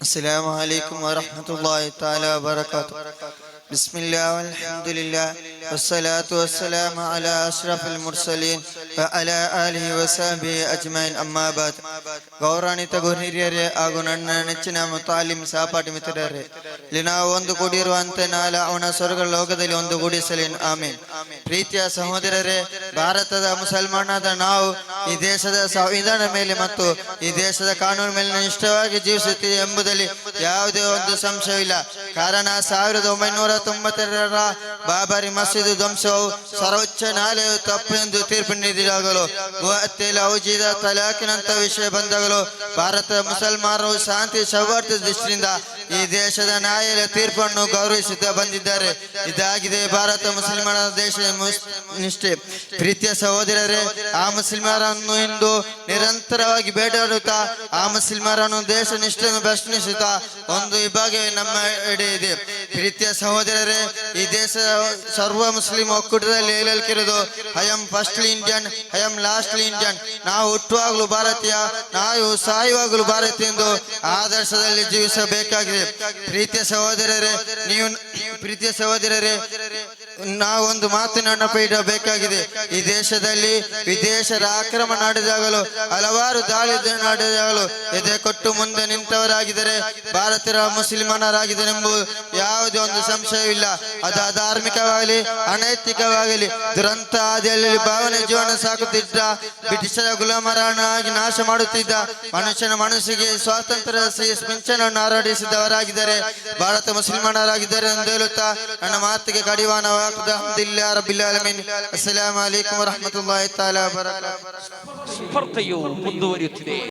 السلام عليكم ورحمة الله تعالى وبركاته. بسم الله والحمد لله والصلاة والسلام على أشرف المرسلين وعلى آله وصحبه أجمعين. أما بعد. ಗೌರವಾನ್ವಿತ ಗುರುಹಿರಿಯರೇ ಹಾಗೂ ನನ್ನ ನೆಚ್ಚಿನ ಮುತಾಲಿಮ್ ಸಹಪಾಠಿ ಮಿತ್ರರೇ, ಇಲ್ಲಿ ನಾವು ಒಂದುಗೂಡಿರುವಂತೆ ನಾಳೆ ಅವನ ಸ್ವರ್ಗ ಲೋಕದಲ್ಲಿ ಒಂದುಗೂಡಿಸಲಿ. ಆಮೀನ್. ಪ್ರೀತಿಯ ಸಹೋದರರೇ, ಭಾರತದ ಮುಸಲ್ಮಾನರಾದ ನಾವು ಈ ದೇಶದ ಸಂವಿಧಾನ ಮೇಲೆ ಮತ್ತು ಈ ದೇಶದ ಕಾನೂನು ಮೇಲೆ ನಿಷ್ಠವಾಗಿ ಜೀವಿಸುತ್ತಿದೆ ಎಂಬುದರಲ್ಲಿ ಯಾವುದೇ ಒಂದು ಸಂಶಯವಿಲ್ಲ. ಕಾರಣ 1992ರ ಬಾಬರಿ ಮಸೀದು ಧ್ವಂಸವು ಸರ್ವೋಚ್ಚ ನ್ಯಾಯಾಲಯವು ತಪ್ಪು ಎಂದು ತೀರ್ಪು ನೀಡಿದಾಗಲೂ, ಹತ್ಯೆಯಲ್ಲಿ ಔಜಿದ ತಲಾಖಿನಂತ ವಿಷಯ ಬಂದಾಗಲೂ ಭಾರತದ ಮುಸಲ್ಮಾನರು ಶಾಂತಿ ಸೌಹಾರ್ದ ದೃಷ್ಟಿಯಿಂದ ಈ ದೇಶದ ನ್ಯಾಯಾಲಯ ತೀರ್ಪನ್ನು ಗೌರವಿಸುತ್ತಾ ಬಂದಿದ್ದಾರೆ. ಇದಾಗಿದೆ ಭಾರತ ಮುಸಲ್ಮಾನ ದೇಶ ನಿಷ್ಠೆ. ಪ್ರೀತಿಯ ಸಹೋದರರೇ, ಆ ಮುಸಲ್ಮಾನರನ್ನು ಇಂದು ನಿರಂತರವಾಗಿ ಬೇಟಾಡುತ್ತಾ ಆ ಮುಸಲ್ಮಾನರನ್ನು ದೇಶ ನಿಷ್ಠೆಯನ್ನು ಪ್ರಶ್ನಿಸುತ್ತಾ ಒಂದು ವಿಭಾಗವೇ ನಮ್ಮ ಎಡೆ ಇದೆ. ಪ್ರೀತಿಯ ಸಹೋದರರೇ, ಈ ದೇಶದ ಸರ್ವ ಮುಸ್ಲಿಂ ಒಕ್ಕೂಟದಲ್ಲಿ ಹೇಳಲಿಕ್ಕಿರುವುದು I am firstly Indian, I am lastly Indian. ನಾವು ಹುಟ್ಟುವಾಗಲೂ ಭಾರತೀಯ, ನಾವು ಸಾಯುವಾಗಲೂ ಭಾರತೀಯ ಎಂದು ಆದರ್ಶದಲ್ಲಿ ಜೀವಿಸಬೇಕಾಗಿದೆ. ಪ್ರೀತಿಯ ಸಹೋದರರೇ, ನಾವು ಒಂದು ಮಾತಿನ ನೆನಪಿಡಬೇಕಾಗಿದೆ. ಈ ದೇಶದಲ್ಲಿ ವಿದೇಶರ ಆಕ್ರಮಣ ನಡೆದಾಗಲೂ ಹಲವಾರು ದಾಳಿ ನಡೆದಾಗಲೂ ಎದೆ ಕೊಟ್ಟು ಮುಂದೆ ನಿಂತವರಾಗಿದ್ದರೆ ಭಾರತೀಯ ಮುಸಲ್ಮಾನರಾಗಿದ್ದಾರೆ ಎಂಬುದು ಯಾವುದೇ ಒಂದು ಸಂಶಯವಿಲ್ಲ. ಅದು ಧಾರ್ಮಿಕವಾಗಲಿ ಅನೈತಿಕವಾಗಲಿ ದುರಂತ ಹಾದಿಯಲ್ಲಿ ಭಾವನೆ ಜೀವನ ಸಾಕುತ್ತಿದ್ದ ಬ್ರಿಟಿಷರ ಗುಲಾಮರನ್ನಾಗಿ ನಾಶ ಮಾಡುತ್ತಿದ್ದ ಮನುಷ್ಯನ ಮನಸ್ಸಿಗೆ ಸ್ವಾತಂತ್ರ್ಯ ಮಿಂಚನನ್ನು ಹರಡಿಸಿದವರಾಗಿದ್ದಾರೆ ಭಾರತ ಮುಸಲ್ಮಾನರಾಗಿದ್ದಾರೆ ಎಂದು ಹೇಳುತ್ತಾ ನನ್ನ ಮಾತಿಗೆ ಕಡಿವಾಣ ಅಲ್ಹಮ್ದುಲಿಲ್ಲಾಹಿ ರಬ್ಬಿಲ್ ಆಲಮೀನ್. ಅಸ್ಸಲಾಮು ಅಲೈಕುಂ ವರಹ್ಮತುಲ್ಲಾಹಿ ತಆಲಾ ವಬರಕಾತುಹು. ಸ್ಪರ್ಧೆಯು ಮುಂದುವರಿಯುತ್ತಿದೆ.